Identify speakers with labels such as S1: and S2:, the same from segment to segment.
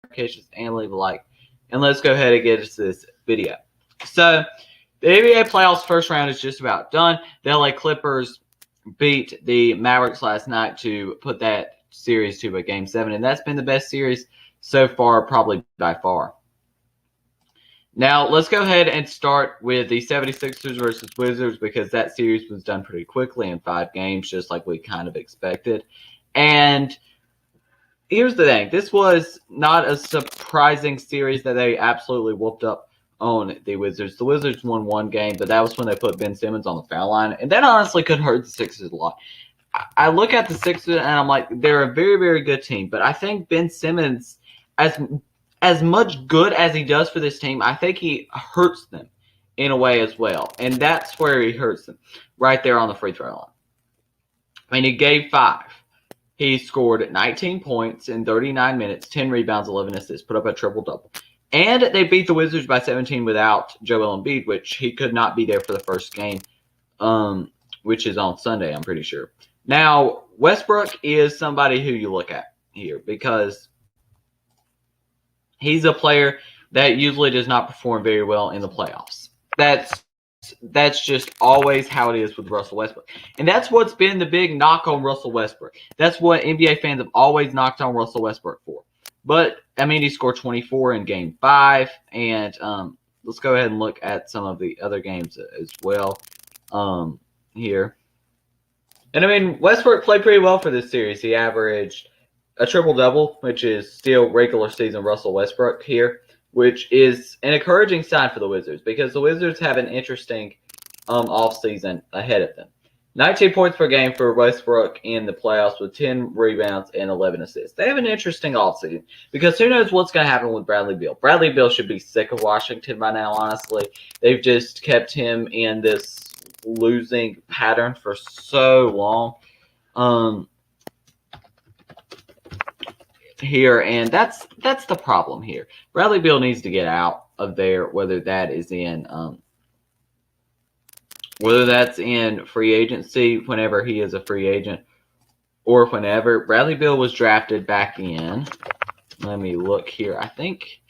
S1: notifications and leave a like. And let's go ahead and get into this video. So, the NBA playoffs first round is just about done. The LA Clippers beat the Mavericks last night to put that series to a Game 7, and that's been the best series so far, probably by far. Now, let's go ahead and start with the 76ers versus Wizards because that series was done pretty quickly in 5 games, just like we kind of expected. And here's the thing. This was not a surprising series that they absolutely whooped up on the Wizards. The Wizards won 1 game, but that was when they put Ben Simmons on the foul line. And that honestly could hurt the Sixers a lot. I look at the Sixers and I'm like, they're a very, very good team. But I think Ben Simmons, as much good as he does for this team, I think he hurts them in a way as well. And that's where he hurts them, right there on the free throw line. I mean, in Game 5, he scored 19 points in 39 minutes, 10 rebounds, 11 assists, put up a triple-double. And they beat the Wizards by 17 without Joel Embiid, which he could not be there for the first game, which is on Sunday, I'm pretty sure. Now, Westbrook is somebody who you look at here because he's a player that usually does not perform very well in the playoffs. That's just always how it is with Russell Westbrook. And that's what's been the big knock on Russell Westbrook. That's what NBA fans have always knocked on Russell Westbrook for. But, I mean, he scored 24 in Game 5. And let's go ahead and look at some of the other games as well here. And, I mean, Westbrook played pretty well for this series. He averaged a triple-double, which is still regular season Russell Westbrook here, which is an encouraging sign for the Wizards because the Wizards have an interesting offseason ahead of them. 19 points per game for Westbrook in the playoffs with 10 rebounds and 11 assists. They have an interesting offseason because who knows what's going to happen with Bradley Beal. Bradley Beal should be sick of Washington by now, honestly. They've just kept him in this losing pattern for so long. Here, and that's the problem here. Bradley Beal needs to get out of there, whether that's in free agency whenever he is a free agent or whenever. Bradley Beal was drafted back in, let me look here, I think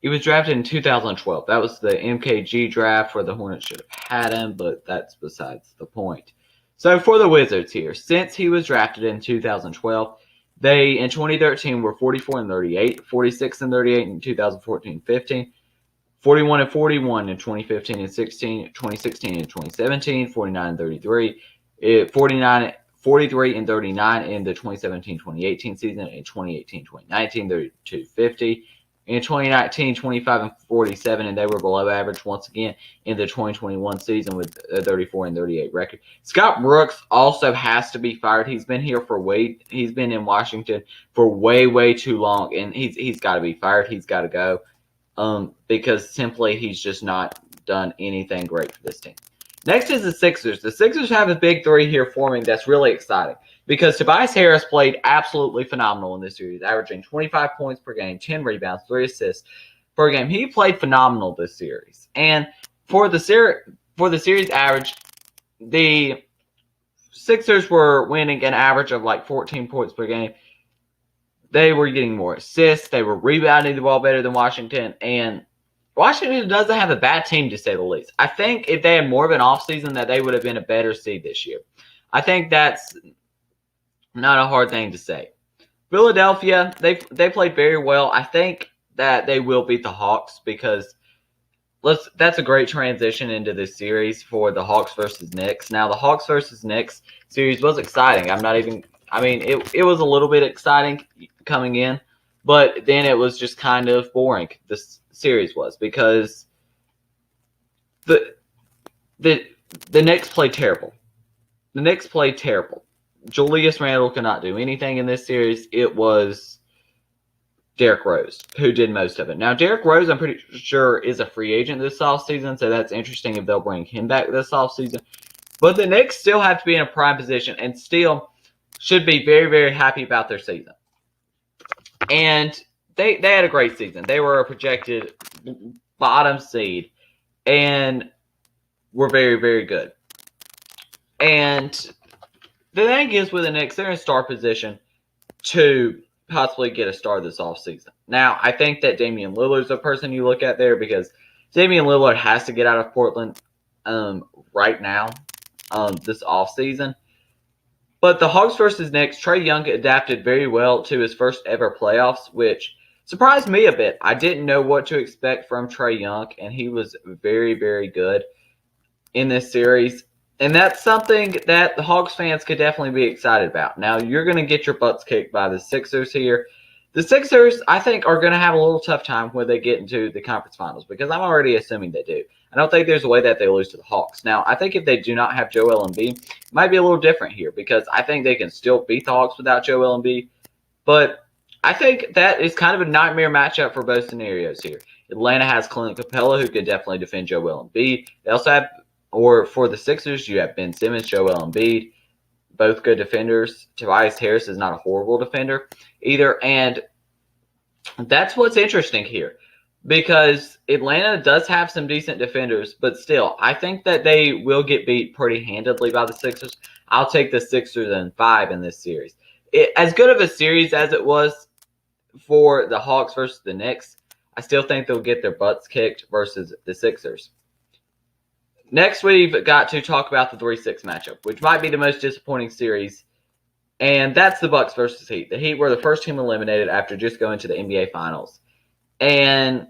S1: he was drafted in 2012. That was the MKG draft where the Hornets should have had him, but that's besides the point. So for the Wizards here, since he was drafted in 2012, they, in 2013, were 44-38, 46-38 in 2014-15, 41-41 in 2015 and 16, 2016 and 2017, 49-33, 43-39 in the 2017-2018 season, and 2018-2019, 32-50. In 2019, 25-47, and they were below average once again in the 2021 season with a 34-38 record. Scott Brooks also has to be fired. He's been in Washington for way too long, and he's got to be fired. He's got to go because simply he's just not done anything great for this team. Next is the Sixers. The Sixers have a big 3 here forming that's really exciting because Tobias Harris played absolutely phenomenal in this series, averaging 25 points per game, 10 rebounds, 3 assists per game. He played phenomenal this series. And for the series average, the Sixers were winning an average of like 14 points per game. They were getting more assists. They were rebounding the ball better than Washington, and Washington doesn't have a bad team, to say the least. I think if they had more of an offseason, that they would have been a better seed this year. I think that's not a hard thing to say. Philadelphia, they played very well. I think that they will beat the Hawks because that's a great transition into this series for the Hawks versus Knicks. Now, the Hawks versus Knicks series was exciting. It was a little bit exciting coming in, but then it was just kind of boring. This series was because the Knicks played terrible. The Knicks played terrible. Julius Randle could not do anything in this series. It was Derrick Rose who did most of it. Now, Derrick Rose, I'm pretty sure, is a free agent this offseason, so that's interesting if they'll bring him back this offseason. But the Knicks still have to be in a prime position and still should be very, very happy about their season. And they had a great season. They were a projected bottom seed and were very, very good. And the thing is with the Knicks, they're in star position to possibly get a star this offseason. Now, I think that Damian Lillard's a person you look at there because Damian Lillard has to get out of Portland right now, this offseason. But the Hawks versus Knicks, Trae Young adapted very well to his first ever playoffs, which surprised me a bit. I didn't know what to expect from Trae Young, and he was very, very good in this series. And that's something that the Hawks fans could definitely be excited about. Now, you're going to get your butts kicked by the Sixers here. The Sixers, I think, are going to have a little tough time when they get into the conference finals because I'm already assuming they do. I don't think there's a way that they lose to the Hawks. Now, I think if they do not have Joel Embiid, it might be a little different here because I think they can still beat the Hawks without Joel Embiid. But I think that is kind of a nightmare matchup for both scenarios here. Atlanta has Clint Capella, who can definitely defend Joel Embiid. They also have, or for the Sixers, you have Ben Simmons, Joel Embiid, both good defenders. Tobias Harris is not a horrible defender either. And that's what's interesting here because Atlanta does have some decent defenders, but still, I think that they will get beat pretty handedly by the Sixers. I'll take the Sixers in 5 in this series. As good of a series as it was for the Hawks versus the Knicks, I still think they'll get their butts kicked versus the Sixers. Next, we've got to talk about the 3-6 matchup, which might be the most disappointing series, and that's the Bucks versus Heat. The Heat were the first team eliminated after just going to the NBA Finals, and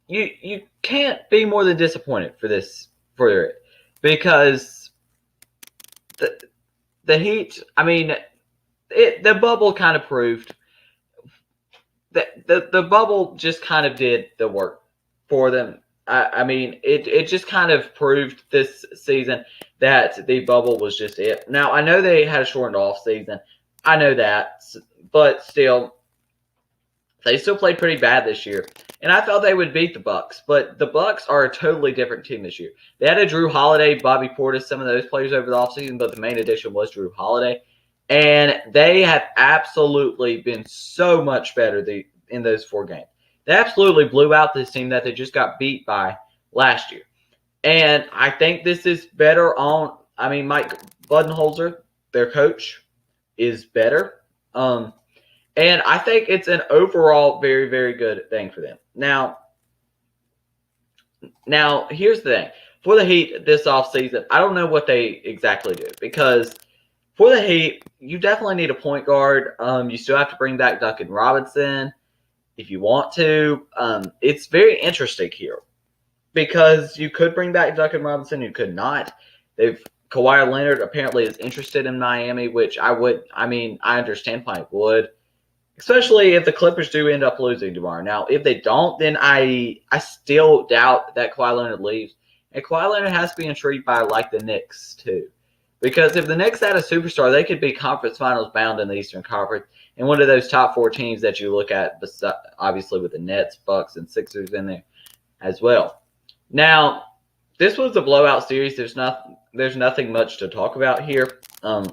S1: you can't be more than disappointed for it because the Heat. I mean, the bubble kind of proved that the bubble just kind of did the work for them. I mean, it just kind of proved this season that the bubble was just it. Now, I know they had a shortened off season. I know that. But still, they still played pretty bad this year. And I thought they would beat the Bucks. But the Bucks are a totally different team this year. They had a Drew Holiday, Bobby Portis, some of those players over the offseason, but the main addition was Drew Holiday. And they have absolutely been so much better in those 4 games. They absolutely blew out this team that they just got beat by last year. And I think this is better Mike Budenholzer, their coach, is better. And I think it's an overall very, very good thing for them. Now, here's the thing. For the Heat this offseason, I don't know what they exactly do because for the Heat, you definitely need a point guard. You still have to bring back Duncan Robinson if you want to. It's very interesting here because you could bring back Duncan Robinson, you could not. Kawhi Leonard apparently is interested in Miami, which I understand why it would, especially if the Clippers do end up losing tomorrow. Now, if they don't, then I still doubt that Kawhi Leonard leaves. And Kawhi Leonard has to be intrigued by the Knicks too. Because if the Knicks had a superstar, they could be conference finals bound in the Eastern Conference. And one of those top 4 teams that you look at, obviously with the Nets, Bucks, and Sixers in there as well. Now, this was a blowout series. There's nothing much to talk about here. I'm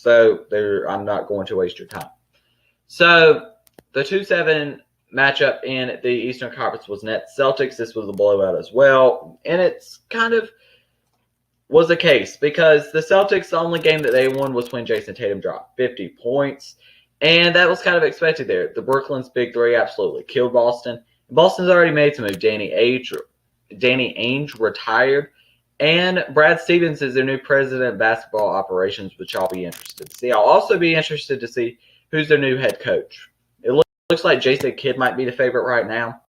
S1: not going to waste your time. So, the 2-7 matchup in the Eastern Conference was Nets Celtics. This was a blowout as well. And it's kind of was the case because the Celtics, the only game that they won was when Jason Tatum dropped 50 points. And that was kind of expected there. The Brooklyn's big 3 absolutely killed Boston. Boston's already made some moves. Danny Ainge retired. And Brad Stevens is their new president of basketball operations, which I'll be interested to see. I'll also be interested to see who's their new head coach. It looks like Jason Kidd might be the favorite right now.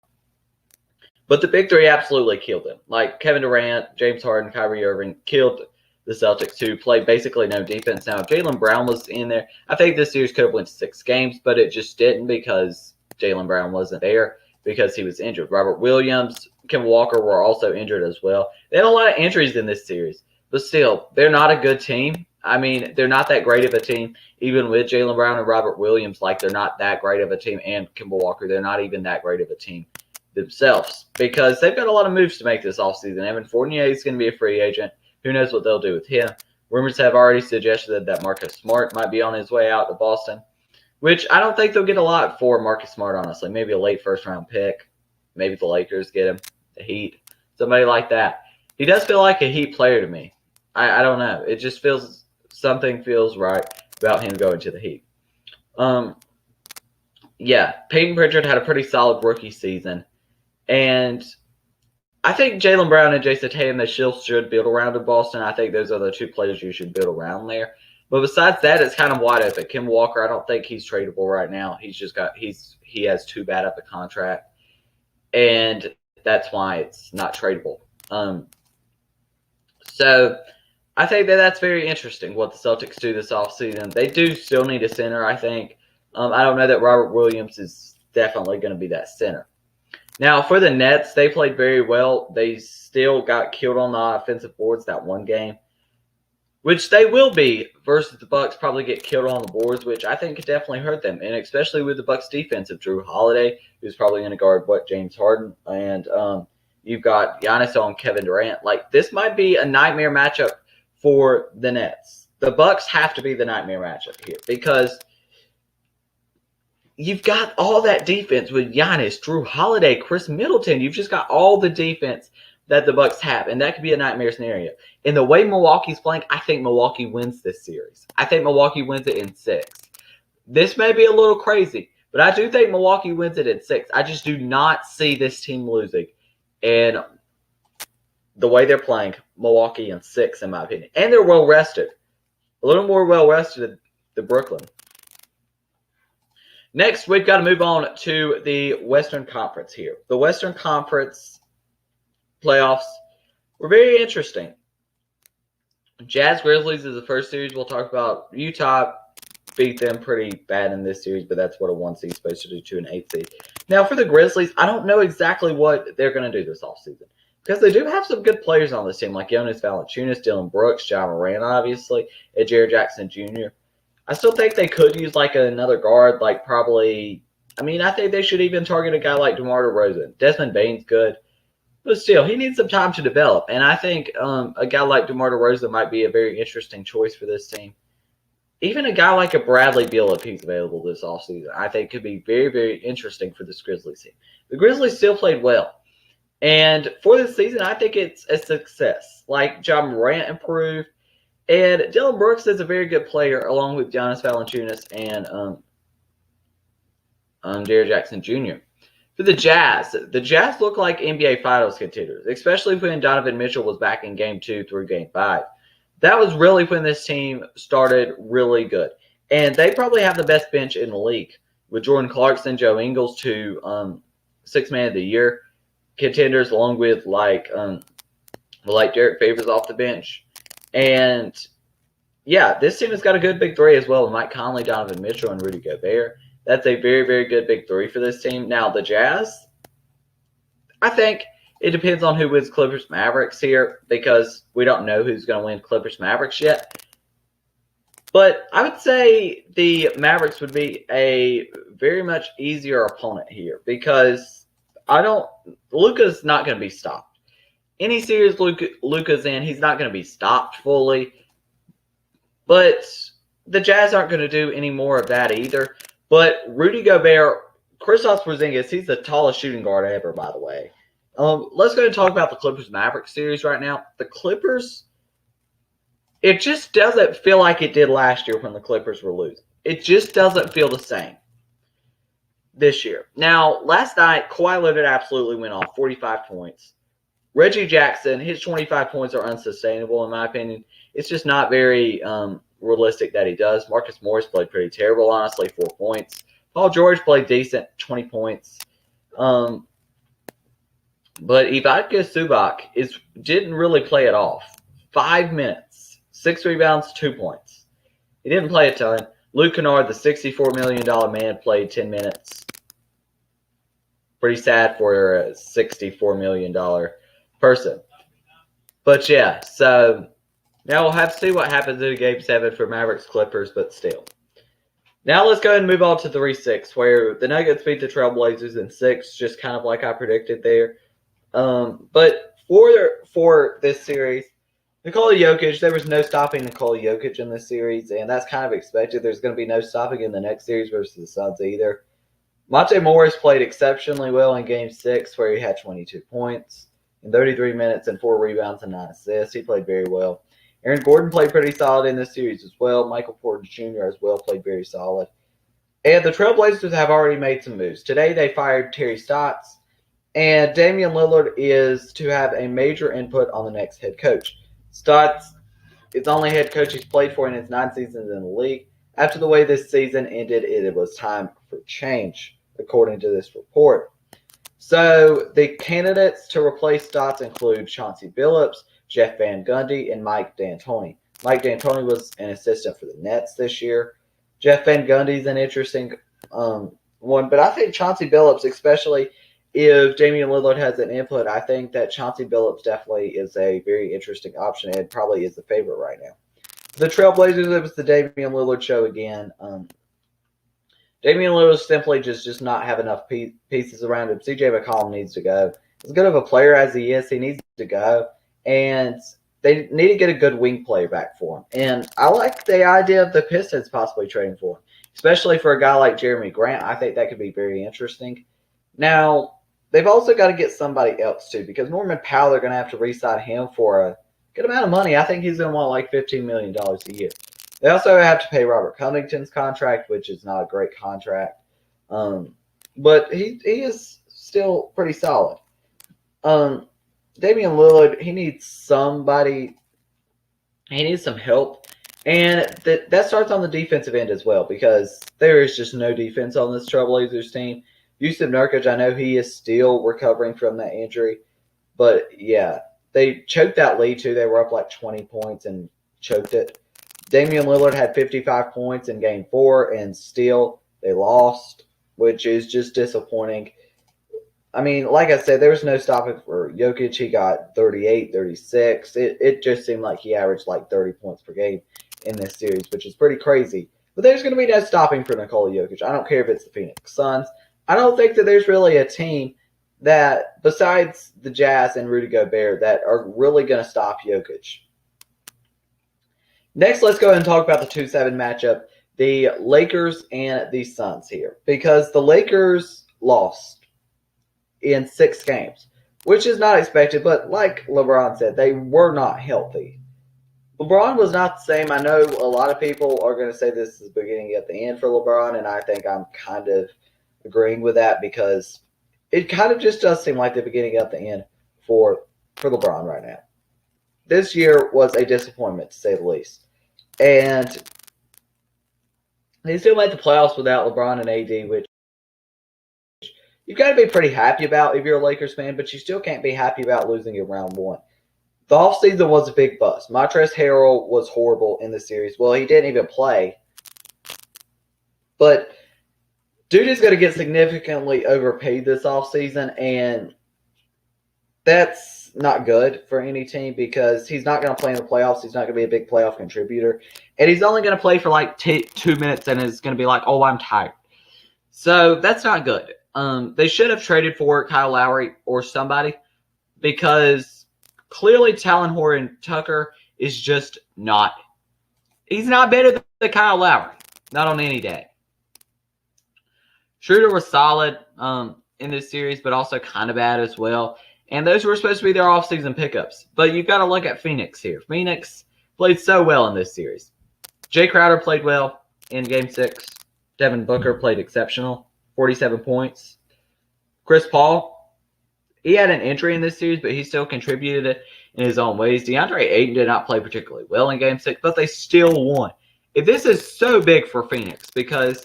S1: But the big 3 absolutely killed them. Like Kevin Durant, James Harden, Kyrie Irving killed the Celtics, who played basically no defense. Now, if Jaylen Brown was in there, I think this series could have went 6 games, but it just didn't because Jaylen Brown wasn't there because he was injured. Robert Williams, Kemba Walker were also injured as well. They had a lot of injuries in this series, but still, they're not a good team. I mean, they're not that great of a team, even with Jaylen Brown and Robert Williams. They're not that great of a team, and Kemba Walker, they're not even that great of a team themselves because they've got a lot of moves to make this offseason. Evan Fournier is going to be a free agent. Who knows what they'll do with him? Rumors have already suggested that Marcus Smart might be on his way out to Boston, which I don't think they'll get a lot for Marcus Smart, honestly. Maybe a late first-round pick. Maybe the Lakers get him, the Heat, somebody like that. He does feel like a Heat player to me. I don't know. It just something feels right about him going to the Heat. yeah, Peyton Pritchard had a pretty solid rookie season. And I think Jaylen Brown and Jason Tatum, they still should build around in Boston. I think those are the two players you should build around there. But besides that, it's kind of wide open. Kim Walker, I don't think he's tradable right now. He has too bad of a contract, and that's why it's not tradable. So I think that's very interesting what the Celtics do this offseason. They do still need a center, I think. I don't know that Robert Williams is definitely going to be that center. Now, for the Nets, they played very well. They still got killed on the offensive boards that one game, which they will be versus the Bucks. Probably get killed on the boards, which I think could definitely hurt them, and especially with the Bucks' defense of Drew Holiday, who's probably going to guard James Harden, and you've got Giannis on Kevin Durant. Like, this might be a nightmare matchup for the Nets. The Bucks have to be the nightmare matchup here because you've got all that defense with Giannis, Drew Holiday, Chris Middleton. You've just got all the defense that the Bucks have, and that could be a nightmare scenario. In the way Milwaukee's playing, I think Milwaukee wins this series. I think Milwaukee wins it in 6. This may be a little crazy, but I do think Milwaukee wins it in 6. I just do not see this team losing. And the way they're playing, Milwaukee in 6, in my opinion. And they're well-rested. A little more well-rested than Brooklyn. Next, we've got to move on to the Western Conference here. The Western Conference playoffs were very interesting. Jazz Grizzlies is the first series we'll talk about. Utah beat them pretty bad in this series, but that's what a 1 seed is supposed to do to an 8 seed. Now, for the Grizzlies, I don't know exactly what they're going to do this offseason because they do have some good players on this team, like Jonas Valanciunas, Dylan Brooks, Ja Morant, obviously, and Jaren Jackson Jr. I still think they could use like another guard, like probably. I mean, I think they should even target a guy like DeMar DeRozan. Desmond Bane's good, but still, he needs some time to develop. And I think a guy like DeMar DeRozan might be a very interesting choice for this team. Even a guy like a Bradley Beal, if he's available this offseason, I think could be very, very interesting for this Grizzlies team. The Grizzlies still played well. And for this season, I think it's a success. Like, Ja Morant improved. And Dylan Brooks is a very good player, along with Jonas Valanciunas and Jaren Jackson Jr. For the Jazz look like NBA Finals contenders, especially when Donovan Mitchell was back in Game 2 through Game 5. That was really when this team started really good. And they probably have the best bench in the league, with Jordan Clarkson, Joe Ingles, 2 Sixth Man of the Year contenders, along with like Derek Favors off the bench. And, yeah, this team has got a good big 3 as well. Mike Conley, Donovan Mitchell, and Rudy Gobert. That's a very, very good big 3 for this team. Now, the Jazz, I think it depends on who wins Clippers Mavericks here because we don't know who's going to win Clippers Mavericks yet. But I would say the Mavericks would be a very much easier opponent here because Luka's not going to be stopped. Any series Luka's in, he's not going to be stopped fully. But the Jazz aren't going to do any more of that either. But Rudy Gobert, Kristaps Porzingis, he's the tallest shooting guard ever, by the way. Let's go and talk about the Clippers-Mavericks series right now. The Clippers, it just doesn't feel like it did last year when the Clippers were losing. It just doesn't feel the same this year. Now, last night, Kawhi Leonard absolutely went off, 45 points. Reggie Jackson, his 25 points are unsustainable, in my opinion. It's just not very realistic that he does. Marcus Morris played pretty terrible, honestly, 4 points. Paul George played decent, 20 points. But Ivica Zubac didn't really play it off. 5 minutes, 6 rebounds, 2 points. He didn't play a ton. Luke Kennard, the $64 million man, played 10 minutes. Pretty sad for a $64 million person. But yeah, so now we'll have to see what happens in Game 7 for Mavericks Clippers, but still. Now let's go ahead and move on to 3-6, where the Nuggets beat the Trailblazers in 6, just kind of like I predicted there. But for this series, Nikola Jokic, there was no stopping Nikola Jokic in this series, and that's kind of expected. There's going to be no stopping in the next series versus the Suns either. Monte Morris played exceptionally well in Game 6, where he had 22 points in 33 minutes and 4 rebounds and 9 assists. He played very well. Aaron Gordon played pretty solid in this series as well. Michael Porter Jr. as well played very solid. And the Trailblazers have already made some moves. Today they fired Terry Stotts, and Damian Lillard is to have a major input on the next head coach. Stotts is the only head coach he's played for in his 9 seasons in the league. After the way this season ended, it was time for change, according to this report. So the candidates to replace Stotts include Chauncey Billups, Jeff Van Gundy, and Mike D'Antoni. Mike D'Antoni was an assistant for the Nets this year. Jeff Van Gundy is an interesting one, but I think Chauncey Billups, especially if Damian Lillard has an input, I think that Chauncey Billups definitely is a very interesting option and probably is the favorite right now. The Trailblazers, it was the Damian Lillard show again. Damian Lillard simply just not have enough pieces around him. CJ McCollum needs to go. As good of a player as he is, he needs to go. And they need to get a good wing player back for him. And I like the idea of the Pistons possibly trading for him, especially for a guy like Jeremy Grant. I think that could be very interesting. Now, they've also got to get somebody else too, because Norman Powell, they're going to have to re-sign him for a good amount of money. I think he's going to want like $15 million a year. They also have to pay Robert Covington's contract, which is not a great contract. But he is still pretty solid. Damian Lillard, he needs somebody. He needs some help. And that starts on the defensive end as well, because there is just no defense on this Trailblazers team. Yusuf Nurkic, I know he is still recovering from that injury. But, yeah, they choked that lead, too. They were up like 20 points and choked it. Damian Lillard had 55 points in Game 4, and still they lost, which is just disappointing. I mean, like I said, there was no stopping for Jokic. He got 38, 36. It just seemed like he averaged like 30 points per game in this series, which is pretty crazy. But there's going to be no stopping for Nikola Jokic. I don't care if it's the Phoenix Suns. I don't think that there's really a team that, besides the Jazz and Rudy Gobert, that are really going to stop Jokic. Next, let's go ahead and talk about the 2-7 matchup, the Lakers and the Suns here. Because the Lakers lost in 6 games, which is not expected, but like LeBron said, they were not healthy. LeBron was not the same. I know a lot of people are going to say this is the beginning at the end for LeBron, and I think I'm kind of agreeing with that because it kind of just does seem like the beginning at the end for LeBron right now. This year was a disappointment, to say the least. And they still made the playoffs without LeBron and AD, which you've got to be pretty happy about if you're a Lakers fan, but you still can't be happy about losing in round 1. The offseason was a big bust. Montrezl Harrell was horrible in the series. Well, he didn't even play. But dude is going to get significantly overpaid this offseason, and that's not good for any team because he's not going to play in the playoffs. He's not going to be a big playoff contributor. And he's only going to play for like 2 minutes and is going to be like, oh, I'm tired. So that's not good. They should have traded for Kyle Lowry or somebody because clearly Talon Horton Tucker is just not – he's not better than Kyle Lowry. Not on any day. Schroeder was solid in this series, but also kind of bad as well. And those were supposed to be their offseason pickups. But you've got to look at Phoenix here. Phoenix played so well in this series. Jay Crowder played well in Game 6. Devin Booker played exceptional, 47 points. Chris Paul, he had an injury in this series, but he still contributed in his own ways. DeAndre Ayton did not play particularly well in Game 6, but they still won. If this is so big for Phoenix, because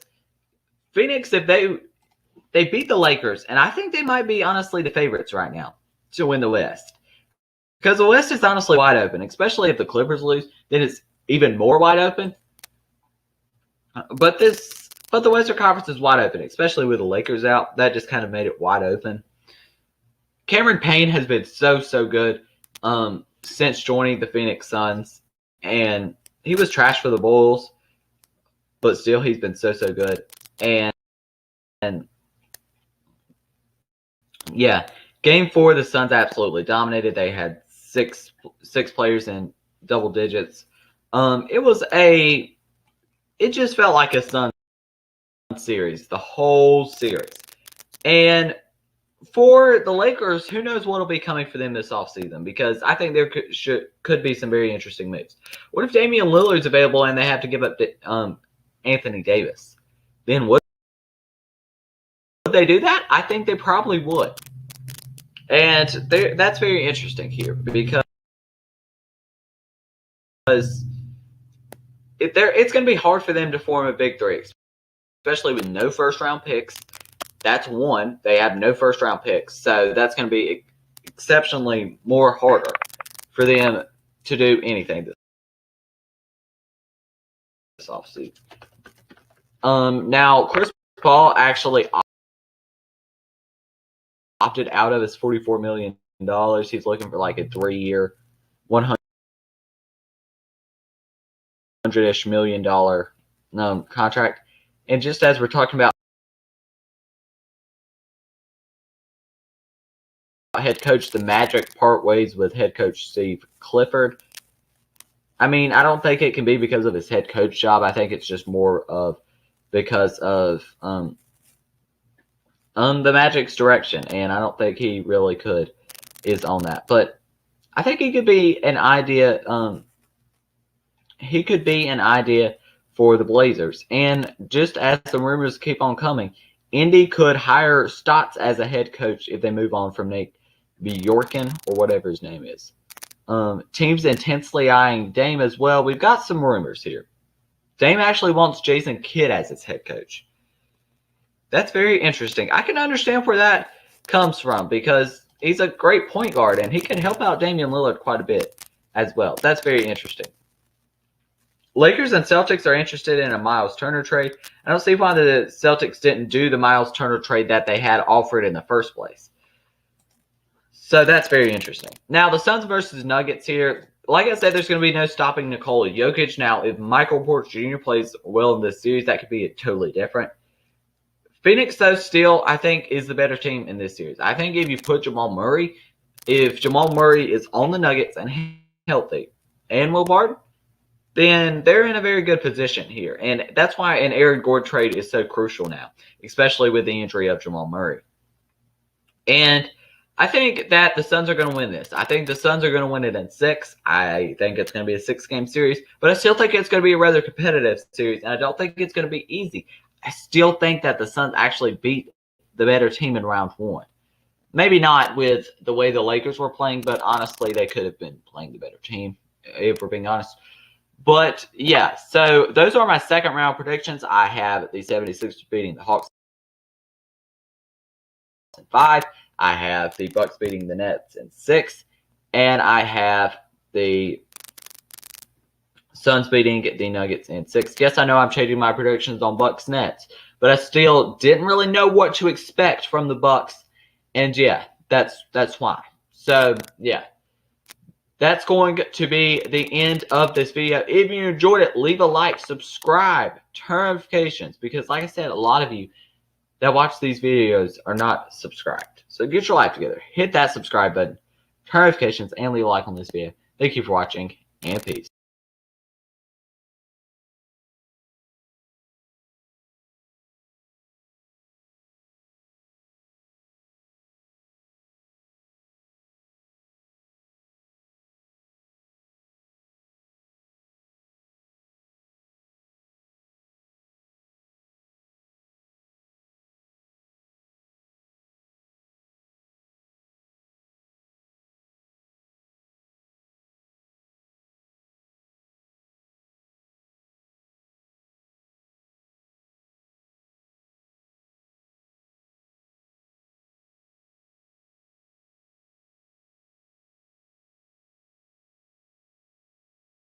S1: Phoenix, if they beat the Lakers, and I think they might be honestly the favorites right now to win the West. Because the West is honestly wide open, especially if the Clippers lose, then it's even more wide open. But the Western Conference is wide open, especially with the Lakers out. That just kind of made it wide open. Cameron Payne has been so good since joining the Phoenix Suns. And he was trash for the Bulls, but still he's been so good. And yeah, Game 4, the Suns absolutely dominated. They had six players in double digits. It just felt like a Suns series, the whole series. And for the Lakers, who knows what will be coming for them this offseason, because I think there could be some very interesting moves. What if Damian Lillard's available and they have to give up Anthony Davis? Then what they do that? I think they probably would. And that's very interesting here because it's going to be hard for them to form a big three, especially with no first-round picks. That's one. They have no first-round picks, so that's going to be exceptionally more harder for them to do anything this offseason. Now, Chris Paul actually opted out of his $44 million. He's looking for like a 3-year, $100-ish million contract. And just as we're talking about head coach, the Magic part ways with head coach Steve Clifford. I mean, I don't think it can be because of his head coach job. I think it's just more of because of the Magic's direction, and I don't think he really is on that. But I think he could be an idea. He could be an idea for the Blazers. And just as the rumors keep on coming, Indy could hire Stotts as a head coach if they move on from Nate Bjorken or whatever his name is. Teams intensely eyeing Dame as well. We've got some rumors here. Dame actually wants Jason Kidd as his head coach. That's very interesting. I can understand where that comes from because he's a great point guard and he can help out Damian Lillard quite a bit as well. That's very interesting. Lakers and Celtics are interested in a Miles Turner trade. I don't see why the Celtics didn't do the Miles Turner trade that they had offered in the first place. So that's very interesting. Now, the Suns versus Nuggets here. Like I said, there's going to be no stopping Nikola Jokic. Now, if Michael Porter Jr. plays well in this series, that could be totally different. Phoenix, though, still, I think, is the better team in this series. I think if you put Jamal Murray, if Jamal Murray is on the Nuggets and healthy, and Will Barton, then they're in a very good position here. And that's why an Aaron Gordon trade is so crucial now, especially with the injury of Jamal Murray. And I think that the Suns are going to win this. I think the Suns are going to win it in 6. I think it's going to be a 6-game series, but I still think it's going to be a rather competitive series, and I don't think it's going to be easy. I still think that the Suns actually beat the better team in round 1. Maybe not with the way the Lakers were playing, but honestly, they could have been playing the better team, if we're being honest. But, yeah, so those are my second-round predictions. I have the 76ers beating the Hawks in 5. I have the Bucks beating the Nets in 6. And I have the Suns beating the Nuggets in 6. Yes, I know I'm changing my predictions on Bucks Nets, but I still didn't really know what to expect from the Bucks. And, yeah, that's why. So, yeah. That's going to be the end of this video. If you enjoyed it, leave a like, subscribe, turn notifications, because like I said, a lot of you that watch these videos are not subscribed. So get your life together. Hit that subscribe button, turn notifications, and leave a like on this video. Thank you for watching, and peace.